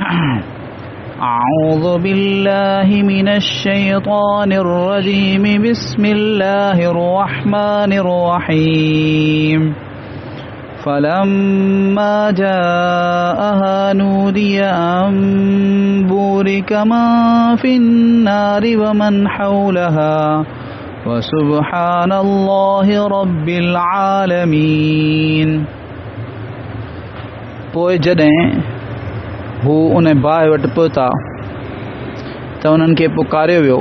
अऊज़ु बिल्लाहि मिनश शैतानिर रजीम बिस्मिल्लाहिर रहमानिर रहीम फलम्मा जाअहा नूदिया अन बुरिक मन फिन्नारि वमन हौलहा वसुब्हानल्लाहि रब्बिल आलमीन। पोइ जॾहिं हू उन बाहि वटि पहुता त उन्हनि खे पुकारियो वियो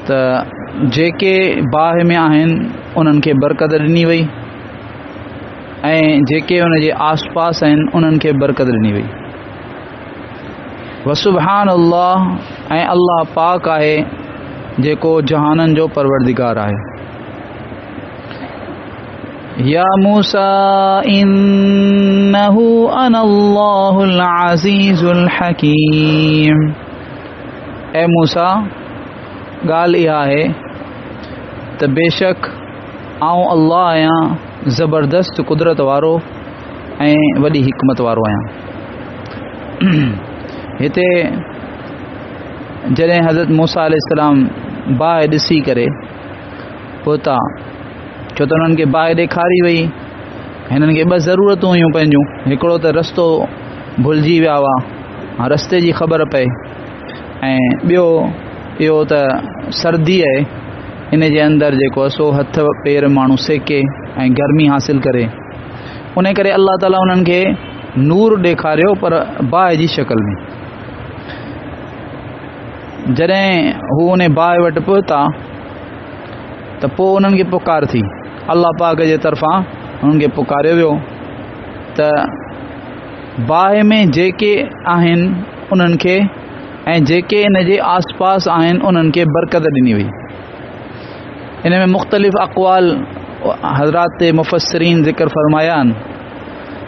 त जेके बाहि में आहिनि उन्हनि खे बरकत ॾिनी वई ऐं जेके उन जे आस पास आहिनि उन्हनि खे बरकत ॾिनी वई। वसुब्हानल्लाह, ऐं अल्लाह पाक आहे जेको जहाननि जो परवरदिगार आहे। या मूसा इन्नहु अनल्लाहुल अज़ीज़ुल हकीम। ए मूसा, ॻाल्हि इहा आहे त बेशक आऊं अल्लाह आहियां ज़बरदस्त कुदरत वारो ऐं वॾी हिकमत वारो आहियां। हिते जॾहिं हज़रत मूसा अलैहिस्सलाम बाहि ॾिसी करे पहुता, छो त उन्हनि खे बाहि ॾेखारी वई, हिननि खे ॿ ज़रूरतूं हुयूं पंहिंजूं। हिकिड़ो त रस्तो भुलिजी विया हुआ, रस्ते जी ख़बर पए, ऐं ॿियो इहो त सर्दी आहे, इन जे अंदरि जेको आहे सो हथ पेर माण्हू सेके ऐं गर्मी हासिल करे। उन करे अल्लाह ताला उन्हनि खे नूर ॾेखारियो, पर बाहि जी शक्ल में। जॾहिं हू उन बाहि वटि पहुता त पोइ उन्हनि खे पुकार थी, अल्लाह पाक जे तरफ़ां उन्हनि खे पुकारियो वियो त बाहि में जेके आहिनि उन्हनि खे ऐं जेके इन जे आस पास आहिनि उन्हनि खे बरकत ॾिनी वई। इन में मुख़्तलिफ़ अक़वाल हज़रात मुफ़स्सिरीन ज़िक्र फ़रमाया आहिनि,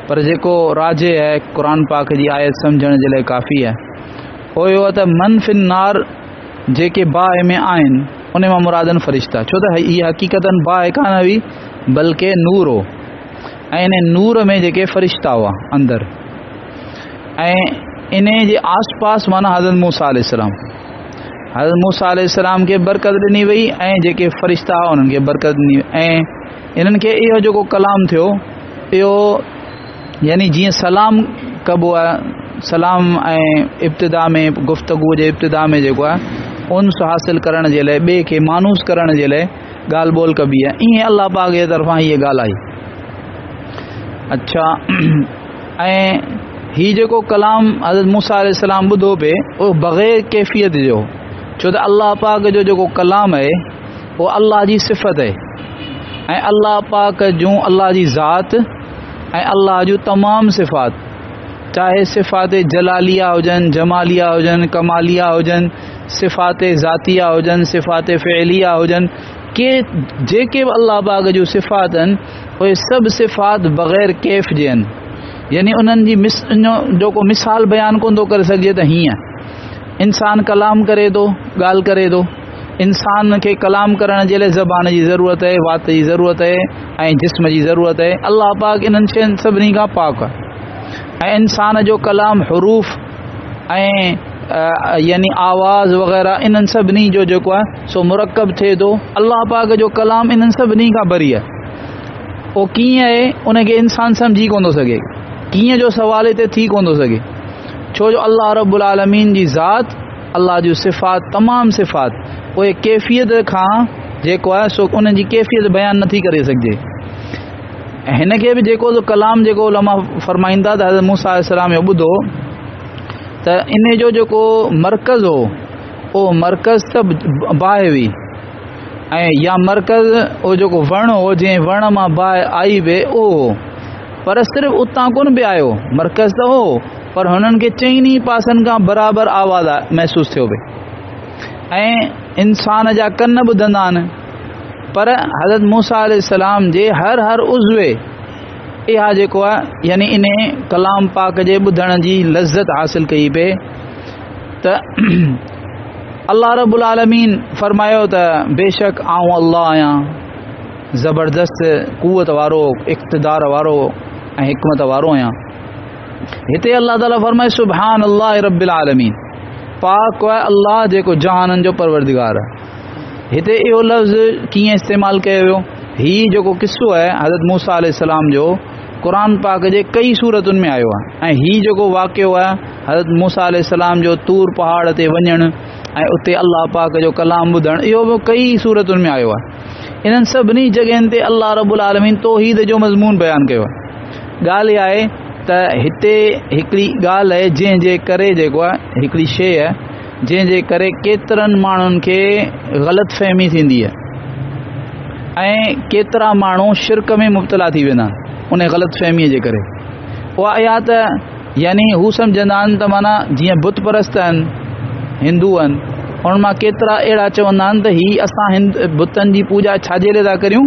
पर जेको राजे आहे क़ुरान पाक जी आयत सम्झण जे लाइ काफ़ी आहे, उहो इहो त मन फिन्नार, जेके बाहि में आहिनि उन मां मुरादन फ़रिश्ता, छो त हीअ हक़ीक़तन बाहि कान हुई बल्कि नूर हो, ऐं इन नूर में जेके फ़रिश्ता हुआ अंदरि, ऐं इन जे आस पास माना हज़रत मूसा अलैहिस्सलाम, हज़रत मूसा अलैहिस्सलाम खे बरकत ॾिनी वई ऐं जेके फ़रिश्ता हुआ उन्हनि खे बरकत ॾिनी वई। ऐं इन्हनि खे इहो जेको कलाम थियो, इहो यानी जीअं सलाम कबो आहे, सलाम ऐं इब्तिदा में गुफ़्तगू जे इब्तिदा में जेको आहे उन्स हासिल करण जे लाइ, ॿिए खे मानूस करण जे लाइ ॻाल्हि ॿोल कबी आहे, ईअं अल्लाह पाक जे तरफ़ां हीअ ॻाल्हि आई। अच्छा, ऐं हीउ जेको कलाम हज़रत मूसा अलैहिस्सलाम ॿुधो पिए उहो बग़ैर कैफ़ियत जो, छो त अल्लाह पाक जो जेको कलाम आहे उहो अल्लाह जी सिफ़त आहे, ऐं अल्लाह पाक जूं अल्लाह जी ज़ात ऐं अल्लाह जूं तमामु सिफ़ात, चाहे सिफ़ात जलालिया हुजनि, जमालिया हुजनि, कमालिया हुजनि, सिफ़ात ज़ातिया हुजनि, सिफ़ात फ़इलिया हुजनि, के जेके बि अल्लाह पाक जूं सिफ़ात आहिनि उहे सभु सिफ़ात बग़ैर कैफ़ जे आहिनि। यानी उन्हनि जी जेको मिसाल बयानु कोन थो करे सघिजे त हीअं इंसान कलाम करे थो, ॻाल्हि करे थो, इंसान खे कलाम करण जे लाइ ज़बान जी ज़रूरत आहे, वात जी ज़रूरत आहे ऐं जिस्म जी ज़रूरत आहे। अल्लाह पाक इन्हनि शयुनि सभिनी खां पाक आहे, ऐं इंसान जो कलाम हरूफ ऐं यानी आवाज़ वग़ैरह इन्हनि सभिनी जो जेको आहे सो मुरकब थिए थो। अल्लाह पाक जो कलाम इन्हनि सभिनी खां बरी आहे। उहो कीअं आहे उनखे इंसान सम्झी कोन थो सघे, कीअं जो सवाल हिते थी कोन थो सघे, छो जो अल्लाह रब्बुल आलमीन जी ज़ात, अल्लाह जूं सिफ़ात, तमामु सिफ़ात, उहे कैफ़ियत खां जेको आहे सो उन जी कैफ़ियत बयानु नथी करे सघिजे। ऐं हिन खे बि जेको कलाम जेको उलमा फ़रमाईंदा त हज़रत मूसा अलैहिस्सलाम जो ॿुधो त इन जो जेको मर्कज़ हो उहो मर्कज़ त बाहि हुई, ऐं या मर्कज़ उहो जेको वण हो, जंहिं वण मां बाहि आई बि उहो हो, पर सिर्फ़ु उतां कोन बि आयो, मर्कज़ त हो पर हुननि खे चइनी पासनि खां बराबरि आवाज़ महसूसु थियो पिए, ऐं इंसान जा कन ॿुधंदा आहिनि, पर हज़रत मूसा अलैहिस्सलाम जे हर उज़वे इहा जेको आहे यानी इन कलाम पाक जे ॿुधण जी लज़्ज़त हासिल कई पिए। त अल्लाह रब्बुल आलमीन फरमायो त बेशक आऊं अल्लाह आहियां ज़बरदस्त कुवत वारो, इक़्तिदार वारो ऐं हिकमत वारो आहियां। हिते अल्लाह ताला फरमाए सुभान अल्लाह रब्बिल आलमीन, पाक है अल्लाह जेको जहाननि जो परवरदिगार आहे। हिते इहो लफ़्ज़ कीअं इस्तेमालु कयो वियो? हीउ जेको किस्सो आहे हज़रत मूसा अलैहिस्सलाम जो क़ुरान पाक जे कई सूरतुनि में आयो आहे, ऐं हीउ जेको वाक़ियो आहे हज़रत मूसा अलैहिस्सलाम जो तूर पहाड़ ते वञणु ऐं उते अल्लाह पाक जो कलाम ॿुधणु, इहो बि कई सूरतुनि में आयो आहे। इन्हनि सभिनी जॻहियुनि ते अल्लाह रब्बुल आलमीन तौहीद जो मज़मून बयानु कयो आहे। ॻाल्हि इहा आहे त हिते हिकिड़ी ॻाल्हि आहे जंहिंजे करे जेको आहे हिकिड़ी शइ आहे जंहिंजे करे केतिरनि माण्हुनि खे ग़लतफ़हमी थींदी आहे ऐं केतिरा माण्हू शिरक में मुब्तला थी वेंदा आहिनि उन ग़लतफ़हमीअ जे करे। उहा इहा त यानी हू सम्झंदा आहिनि त माना जीअं बुत परस्त आहिनि, हिंदू आहिनि, उन मां केतिरा अहिड़ा चवंदा आहिनि त हीअ असां बुतनि जी पूॼा छाजे लाइ था करियूं,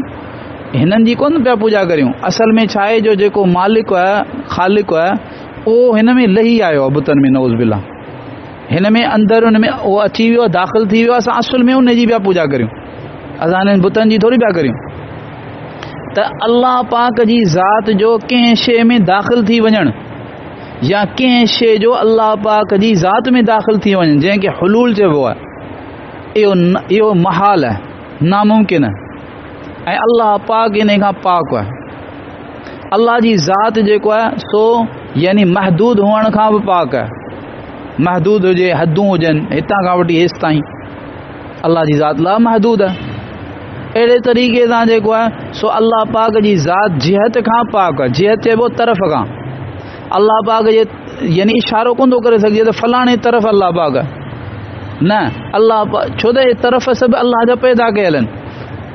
हिननि जी कोन पिया पूॼा करियूं। असल में छा आहे जो जेको मालिक आहे ख़ालिक आहे उहो हिन में लही आयो आहे बुतनि में, नऊज़ बिल्लाह, हिन में अंदरि हुन में उहो अची वियो आहे, दाख़िल थी वियो आहे। असां असुल में उन जी पिया पूॼा करियूं, असां हिननि बुतनि जी थोरी पिया करियूं। त अल्लाह पाक जी ज़ात जो कंहिं शइ में दाख़िल थी वञणु या कंहिं शइ जो अल्लाह पाक जी ज़ात में दाख़िल थी वञणु जंहिंखे हुलूल चइबो आहे, इहो महाल आहे, नामुमकिन आहे। ऐं अल्लाह पाक इन खां पाक आहे। अल्लाह जी ज़ात जेको आहे सो यानी महदूद हुअण खां बि पाक आहे। महदूद हुजे, हदूं हुजनि, हितां खां वठी हेसि ताईं, अल्लाह जी ज़ात ला महदूद आहे। अहिड़े तरीक़े सां जेको आहे सो अल्लाह पाक जी ज़ात जिहत खां पाक आहे। जिहत चइबो तरफ़ खां, अल्लाह पाक जे यानी इशारो कोन थो करे सघिजे त फलाणे तरफ़ अल्लाह पाक आहे, न अल्लाह पाक, छो त हे तरफ़ सभु अल्लाह जा पैदा कयल आहिनि।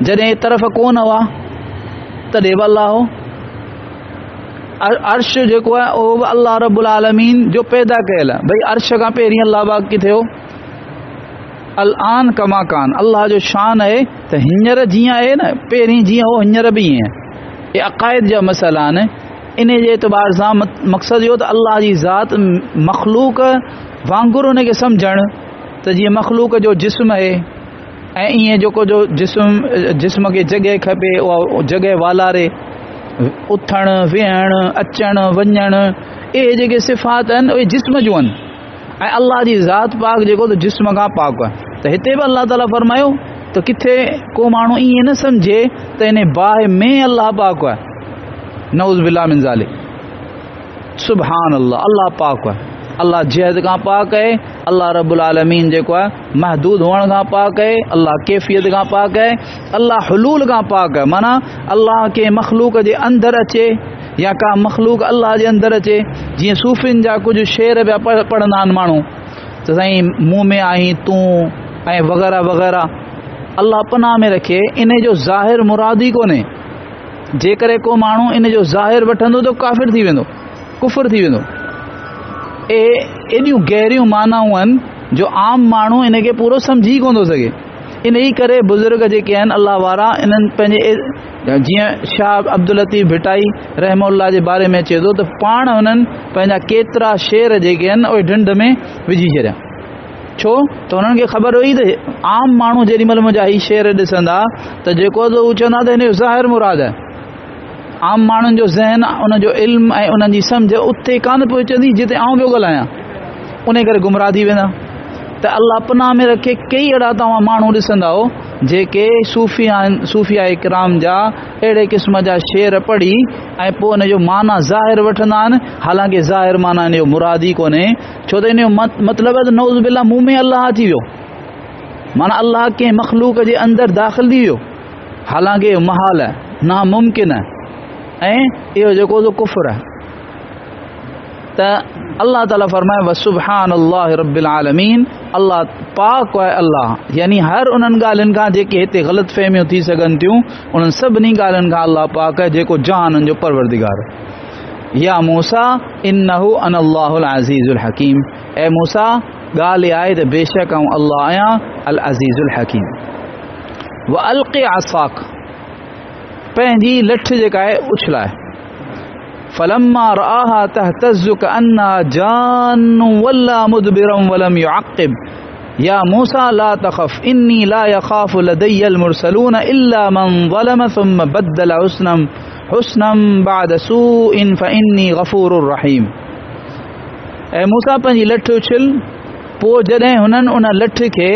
जॾहिं तरफ़ कोन हुआ तॾहिं बि अल्लाह हो। अर्श जेको आहे उहो बि अल्लाह रब्बुल आलमीन जो पैदा कयल आहे। भई अर्श खां पहिरीं अल्लाह पाक किथे हो? अल आन कमा कान, अल्लाह जो शान आहे त हींअर जीअं आहे न, पहिरीं जीअं हो हींअर बि ईअं आहे। इहे अक़ाइद जा मसइला आहिनि। इन जे एतबार सां मक़सदु इहो त अल्लाह जी ज़ात मख़लूक वांगुरु उनखे सम्झणु त जीअं मख़लूक जो जिस्म आहे ऐं ईअं जेको जो जिस्म खे जॻहि खपे, उहा जॻहि वालारे, उथणु वेहणु अचणु वञणु, इहे जेके सिफ़ात आहिनि उहे जिस्म जूं आहिनि। ऐं अल्लाह जी ज़ात पाक जेको त जिस्म खां पाक आहे। त हिते बि अल्लाह ताला फरमायो त किथे को माण्हू ईअं न सम्झे त इन बाहि में अल्लाह पाक आहे, नऊज़ बिल्लाह मिन ज़ालिक। सुभान अल्लाह, अल्लाह पाक आहे। अल्लाह जिहद खां पाक आहे। अल्लाह रब्बुल आलमीन जेको आहे महदूद हुअण खां पाक आहे। अल्लाह कैफ़ियत खां पाक आहे। अल्लाह हुलूल खां पाक आहे, माना अल्लाह के मख़लूक जे अंदरि अचे या का मख़लूक अल्लाह जे अंदरि अचे। जीअं सूफ़ियुनि जा कुझु शेर पिया पढ़ंदा आहिनि माण्हू त साईं मुंहुं में आई तूं ऐं वग़ैरह वग़ैरह, अल्लाह पनाह में रखे। इन जो ज़ाहिर मुरादी कोन्हे। जेकरे को माण्हू इन जो ज़ाहिर वठंदो त काफ़िर थी वेंदो, कुफ़र थी वेंदो। एॾियूं गहरियूं मानाऊं आहिनि जो आम माण्हू इन खे पूरो सम्झी कोन थो सघे। इन ई करे बुज़ुर्ग जेके आहिनि अल्लाह वारा, इन्हनि पंहिंजे जीअं शाह अब्दुल लतीफ़ भिटाई रहमहुल्लाह जे बारे में चए थो त पाण हुननि पंहिंजा केतिरा शेर जेके आहिनि उहे ढंढ में विझी छॾिया। छो त हुननि खे ख़बर हुई त आम माण्हू जेॾीमहिल मुंहिंजा ही शेर ॾिसंदा त जेको त हू चवंदा त हिन जो ज़ाहिर मुराद आहे। आम माण्हुनि जो ज़हन, उनजो इल्मु ऐं उन्हनि जी सम्झ उते कान पहुचंदी जिते आउं पियो ॻाल्हायां, उन करे गुमराह थी वेंदा। त अल्लाह पनाह में रखे कई अहिड़ा तव्हां माण्हू ॾिसंदा जेके सूफ़िया इकराम जा अहिड़े क़िस्म जा शेर पढ़ी ऐं पोइ उनजो माना ज़ाहिर वठंदा आहिनि, हालांकि ज़ाहिर माना इन जो मुराद ई कोन्हे। छो त इन जो मतिलबु आहे त नऊज़ बिल्लाह मुंहुं में अल्लाह अची वियो, माना अल्लाह कंहिं मख़लूक जे अंदरि दाख़िल थी वियो, हालांकि इहो महाल आहे, नामुमकिन आहे ऐं इहो जेको कुफ़र आहे। त अल्लाह ताला फरमाए व सुभान अल्लाह रब्बिल आलमीन, अल्लाह पाक आहे। अल्लाह यानी हर उन्हनि ॻाल्हियुनि खां जेके हिते ग़लति फ़हमियूं थी सघनि थियूं, उन्हनि सभिनी ॻाल्हियुनि खां अल्लाह पाक आहे जेको जहाननि जो परवरदिगार आहे। या मूसा इन्नहु अन अल्लाहुल अज़ीज़ुल हकीम, ए मूसा ॻाल्हि आहे त बेशक आऊं अल्लाह आहियां अल अज़ीज़ुल हकीम। व अलक़ि असाक, पंहिंजी लठ जेका आहे उछलाए। फलम्मा रआहा तहतज़्ज़ु कअन्नहा जान्न वल्ला मुदबिरन वलम युअक़्क़िब या मूसा ला तख़फ़ इन्नी ला यख़ाफ़ु लदय्यल मुरसलून इल्ला मन ज़लम सुम्मा बद्दल हुस्नम बअद सूइन फ़इन्नी गफ़ूरुर रहीम। ऐं मूसा पंहिंजी लठ उछल। पोइ जॾहिं हुननि उन लठ खे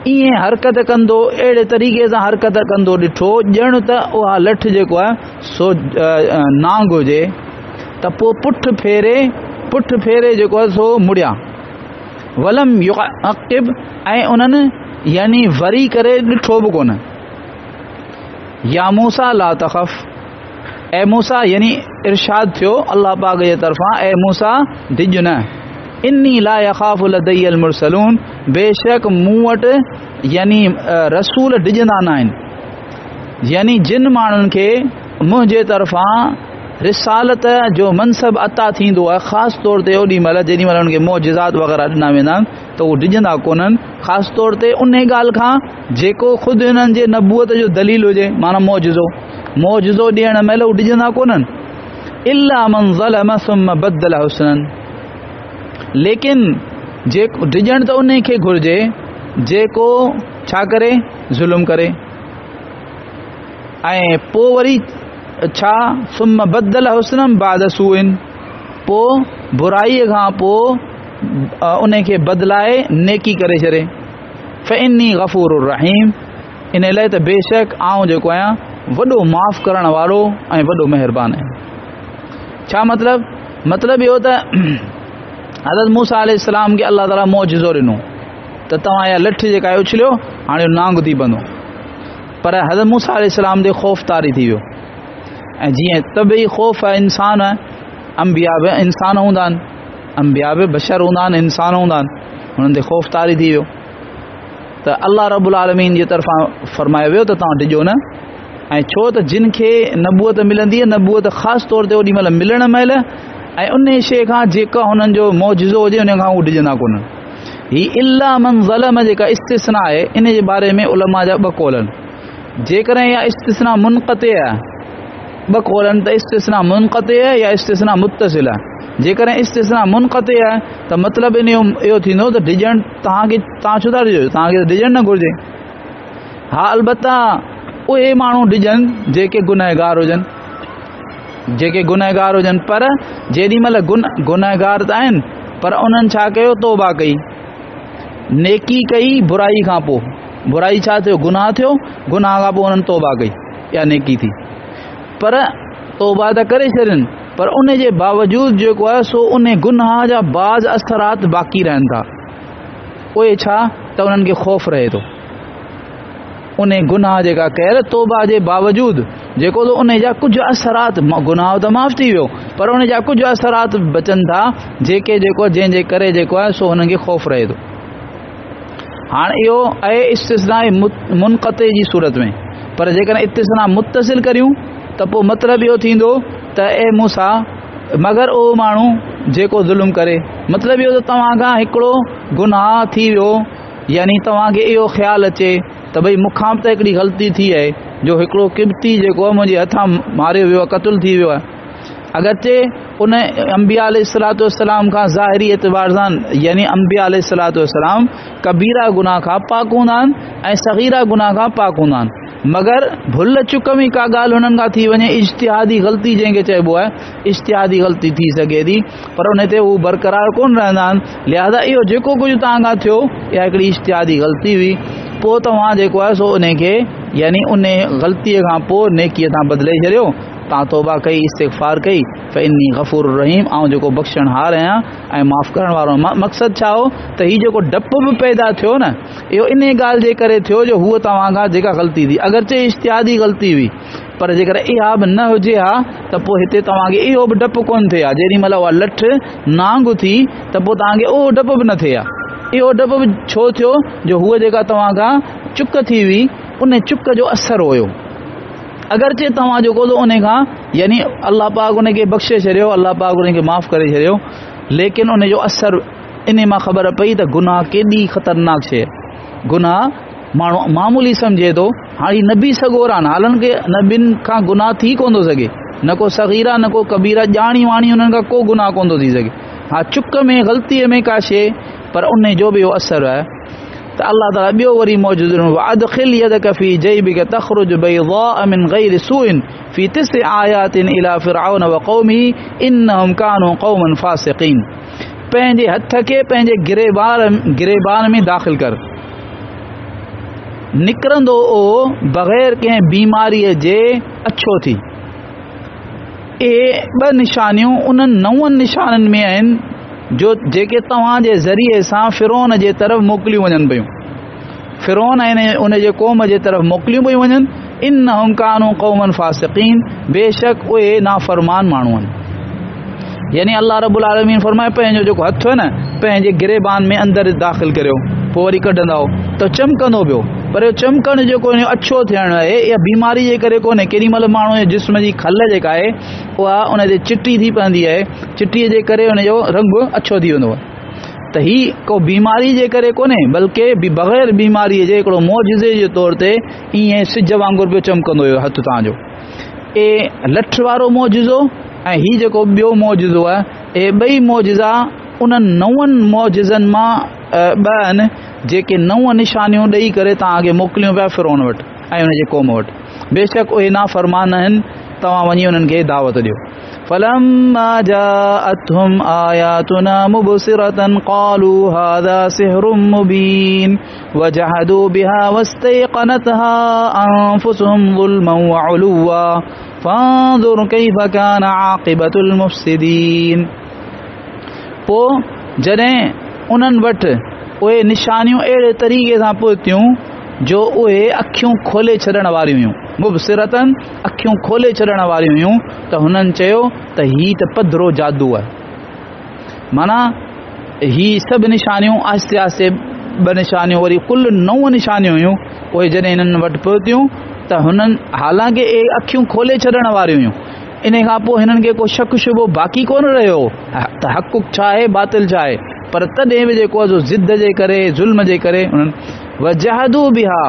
ईअं हरकत कंदो, अहिड़े तरीक़े सां हरकत कंदो ॾिठो ॼण त उहा लठ जेको आहे सो नांग हुजे, त पोइ पुठ फेरे जेको आहे सो मुड़िया। वलम युअक़िब, ऐं उन्हनि यानी वरी करे ॾिठो बि कोन। या मूसा ला तख़फ़, ऐं मूसा यानी इरशाद थियो अल्लाह पाक जे तरफ़ां, ऐं मूसा डिॼ न, इन्नी ला यख़ाफ़ु लदय्यल मुरसलून, बेशक मूं वटि यानी रसूल डिॼंदा न आहिनि। यानी जिन माण्हुनि खे मुंहिंजे तरफ़ां रिसालत जो मनसब अता थींदो आहे, ख़ासि तौर ते ओॾी महिल जेॾी महिल उन्हनि खे मोजिज़ात वग़ैरह ॾिना वेंदा आहिनि त उहे डिॼंदा कोन्हनि, ख़ासि तौर ते उन ॻाल्हि खां जेको ख़ुदि हिननि जे नबूअत जो दलील हुजे, माना मोजिज़ो ॾियण महिल उहे डिॼंदा कोन्हनि। इल्ला मन ज़लम सुम्म बद्दल हुस्नन, लेकिन जेको डिॼण त उन खे घुरिजे जेको छा करे, ज़ुल्म करे, ऐं पोइ वरी छा, सुम्म बद्दल हुस्नम बाद सूइन, पोइ बुराईअ खां पोइ उन खे बदिलाए नेकी करे छॾे। फ़इन्नी गफ़ूरुर रहीम, इन लाइ त बेशक आउं जेको आहियां वॾो माफ़ करण वारो ऐं वॾो महिरबान आहियां। छा मतिलब इहो त हज़रत मूसा अलैहिस्सलाम खे अल्लाह ताला मोजिज़ो ॾिनो त तव्हां इहा लठ जेका आहे उछलियो, हाणे नांग थी बंदो, पर हज़रत मूसा अलैहिस्सलाम ते ख़ौफ़ तारी थी वियो। ऐं जीअं तबई ख़ौफ़ आहे, इंसान अंबिया बि इंसान हूंदा आहिनि, अंबिया बि बशर हूंदा आहिनि, इंसान हूंदा आहिनि, हुननि ते ख़ौफ़ तारी थी वियो। त अल्लाह रब्बुल आलमीन जे तरफ़ां फरमायो वियो त तव्हां डिॼो न। ऐं छो त जिन खे नबूअत मिलंदी आहे, नबूअत ख़ासि तौर ते ओॾी महिल मिलण महिल, ऐं उन शइ खां जेका हुननि जो मौजिज़ो हुजे उन खां उहे डिॼंदा कोन्हनि। ही इल्ला मन ज़लम जेका इस्तिस्ना आहे, इन जे बारे में उलमा जा ॿ कौल आहिनि। जेकॾहिं इहा इस्तिस्ना मुनक़ते आहे, ॿ कौल आहिनि त इस्तिस्ना मुनक़ते आहे या इस्तिस्ना मुत्तसिल आहे। जेकॾहिं इस्तिस्ना मुनक़ते आहे त मतिलबु इन जो इहो थींदो त डिॼण तव्हां छो था डिॼो, तव्हांखे डिॼण न घुरिजे। हा अलबत्ता उहे माण्हू डिॼनि जेके गुनहगार हुजनि, पर जेॾी महिल गुनहगार त आहिनि, पर उन्हनि छा कयो, तौबा कई, नेकी कई बुराई खां पोइ। बुराई छा थियो, गुनाह थियो, गुनाह खां पोइ उन्हनि तौबा कई या नेकी थी, पर तौबा त करे छॾनि, पर उन जे बावजूद जेको आहे सो उन गुनाह जा बाज़ असरात बाक़ी रहनि था। उहे छा त उन्हनि खे ख़ौफ़ रहे थो, उन गुनाह जेका कयल तौबा जे बावजूद जेको तो उन जा कुझु असरात, गुनाह त माफ़ थी वियो, पर उन जा कुझु असरात बचनि था जंहिंजे करे जेको आहे सो हुननि खे ख़ौफ़ रहे थो। हाणे इहो आहे इस्तिस्ना मुनक़ते जी सूरत में, पर जेकॾहिं इस्तिस्ना मुत्तसिल करियूं त पोइ मतिलबु इहो थींदो त ए मूसा मगर उहो माण्हू जेको ज़ुल्म करे, मतिलबु इहो त तव्हां खां हिकिड़ो गुनाह थी वियो, यानी तव्हांखे इहो ख़्यालु अचे त भई मूंखां त हिकिड़ी ग़लती थी आहे जो हिकिड़ो किब्ती जेको आहे मुंहिंजे हथां मारियो वियो आहे, क़तलु थी वियो आहे। अगरचे उन अंबिया अलैहिस्सलातु वस्सलाम खां ज़ाहिरी एतबार सां, यानी अंबिया अलैहिस्सलातु वस्सलाम कबीरा गुनाह खां पाक हूंदा आहिनि ऐं सगीरा गुनाह खां पाक हूंदा आहिनि, मगर भुल चुक में का ॻाल्हि हुननि खां थी वञे, इज्तिहादी ग़लती जंहिंखे चइबो आहे, इज्तिहादी ग़लती थी सघे थी, पर उन ते उहे बरक़रार कोन रहंदा आहिनि। लिहाज़ा इहो जेको कुझु तव्हां खां थियो, इहा हिकिड़ी इज्तिहादी ग़लती हुई, पोइ तव्हां जेको आहे सो उन खे यानी उन ग़लतीअ खां पोइ नेकीअ सां बदिले छॾियो, तव्हां तौबा कई, इस्तिग़फ़ार कई, फ़इन्नी गफ़ूरुर रहीम, ऐं जेको बख़्शणहार आहियां ऐं माफ़ करण वारो। मक़सदु छा हो त हीउ जेको डपु बि पैदा थियो न, इहो इन ॻाल्हि जे करे थियो जो हूअ तव्हां खां जेका ग़लती थी, अगरचे इज्तिहादी ग़लती हुई, पर जेकर इहा बि न हुजे हा त पोइ हिते तव्हांखे इहो बि डपु कोन थिए हा। जेॾी महिल उहा लठ नांग थी त पोइ तव्हांखे उहो डपु बि न थिए हा। इहो डपु बि छो थियो जो हूअ जेका तव्हां खां चुक थी हुई, उन चुक जो असरु हुयो। अगरचे तव्हां जेको तो उन खां यानी अल्लाह पाक उन खे बख़्शे छॾियो, अल्लाह पाक उन खे माफ़ करे छॾियो, लेकिन उन जो असरु इन मां ख़बर पई त गुनाह केॾी ख़तरनाक शइ। गुनाह माण्हू मामूली सम्झे थो, हाणे नबी सगोरान, हालांकि नबियुनि खां गुनाह थी कोन थो सघे, न को सगीरा न को कबीरा, ॼाणी वाणी हुननि खां को गुनाह कोन थो थी सघे। हा चुक में ग़लतीअ में का शइ, पर उन जो बि इहो असरु आहे। त अल्लाह ताला ॿियो वरी मौजूद अदखिल यदक फी जैबिक तखरुज बैज़ाअ मिन गैरि सूइन फी तिस्अ आयातिन इला फिरऔन व कौमिही इन्नहुम कानू कौमन फासिकीन। पंहिंजे हथ खे पंहिंजे गिरेबान में दाख़िल कर। निकिरंदो ओ बग़ैर कंहिं बीमारीअ जे अछो थी। ए ॿ निशानियूं उन्हनि 9 निशाननि में आहिनि जो जेके तव्हांजे ज़रिए सां फ़िरौन जे तरफ़ मोकिलियूं वञनि पियूं। फ़िरौन ऐं उन जे क़ौम जे तरफ़ मोकिलियूं पियूं वञनि। इन्नहुम कानू क़ौमन फ़ासिक़ीन, बेशक उहे नाफ़रमान माण्हू आहिनि। यानी अल्लाह रब्बुल आलमीन फरमाए पंहिंजो जेको हथु आहे न पंहिंजे गिरेबान में अंदरि दाख़िल करियो, पोइ वरी कढंदव त चमकंदो पियो। पर इहो चमकण जेको अछो थियणु आहे इहा बीमारी जे करे कोन्हे। केॾी महिल माण्हू जे जिस्म जी खल जेका आहे उहा उन ते चिटी थी पवंदी आहे, चिटीअ जे करे उनजो रंग अछो थी वेंदो आहे। त हीअ को बीमारी जे करे कोन्हे, बल्कि बग़ैर बीमारीअ जे हिकिड़ो मौजिज़े जे तौर ते ईअं सिज वांगुरु पियो चमकंदो हुयो हथु तव्हांजो। लठ वारो मौजिज़ो ऐं हीअ जेको ॿियो मौजिज़ो आहे, ॿई मौजिज़ा उन्हनि 9 मौजिज़नि मां ॿ आहिनि जेके 9 निशानियूं ॾेई करे तव्हांखे मोकिलियूं पिया फ़िरौन वटि ऐं उनजे क़ौम वटि। बेशक उहे नाफ़रमान आहिनि, तव्हां वञी उन्हनि खे दावत ॾियो। फलम्मा जाअतहुम आयातुना मुबसिरतन क़ालू हाज़ा सिहरुम मुबीन वजहदू बिहा वस्तयक़नतहा अनफुसुहुम ज़ुल्मन व उलुव्वा फ़ांज़ुर कैफ़ कान आक़िबतुल मुफ़्सिदीन। पोइ जॾहिं उन्हनि वटि उहे निशानियूं अहिड़े तरीक़े सां पहुतियूं जो उहे अखियूं खोले छॾण वारियूं हुयूं। मुबसिरतन अखियूं खोले छॾण वारियूं हुयूं त हुननि चयो त हीअ त पधरो जादू आहे। माना हीअ सभु निशानियूं आहिस्ते आहिस्ते 2 निशानियूं वरी कुल 9 निशानियूं हुयूं। उहे जॾहिं हिननि वटि पहुतियूं त हुननि हालांकि अखियूं खोले छॾण वारियूं हुयूं, इन खां पोइ हिननि खे को शक शुबो बाक़ी कोन रहियो त हक़ छा आहे बातिल छा आहे। पर तॾहिं बि जेको आहे ज़िद जे करे ज़ुल्म जे करे उन्हनि वजहदू बिहा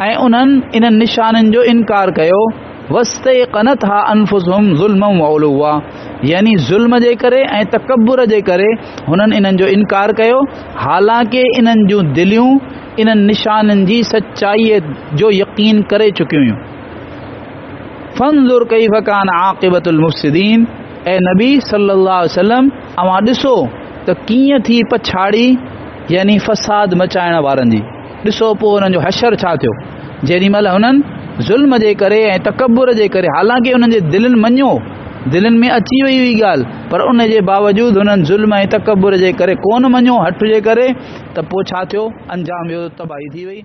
ऐं उन्हनि इन्हनि निशाननि जो इनकार कयो। वस्तयक़नतहा अनफुसुहुम ज़ुल्मन व उलुव्वा, यानी ज़ुल्म जे करे ऐं तकब्बुर जे करे हुननि इन्हनि जो इनकार कयो, हालांकि इन्हनि जूं दिलियूं इन्हनि निशाननि जी सचाईअ जो यकीन करे चुकियूं हुयूं। फंजुर कैफ़ कान आक़िबतुल मुफ़्सिदीन, ऐं नबी सल्लल्लाहु अलैहि वसल्लम अवां ॾिसो त कीअं थी पछाड़ी यानी फ़साद मचाइण वारनि जी। ॾिसो पोइ हुननि जो हशर छा थियो जेॾी महिल हुननि ज़ुल्म जे करे ऐं तकब्बुर जे करे, हालांकि हुननि जे दिलनि मञियो, दिलनि में अची वई हुई ॻाल्हि, पर उन जे बावजूदि हुननि ज़ुल्म ऐं तकब्बुर जे करे कोन मञियो, हठ जे करे, त पोइ छा थियो, अंजाम वियो, तबाही थी वई।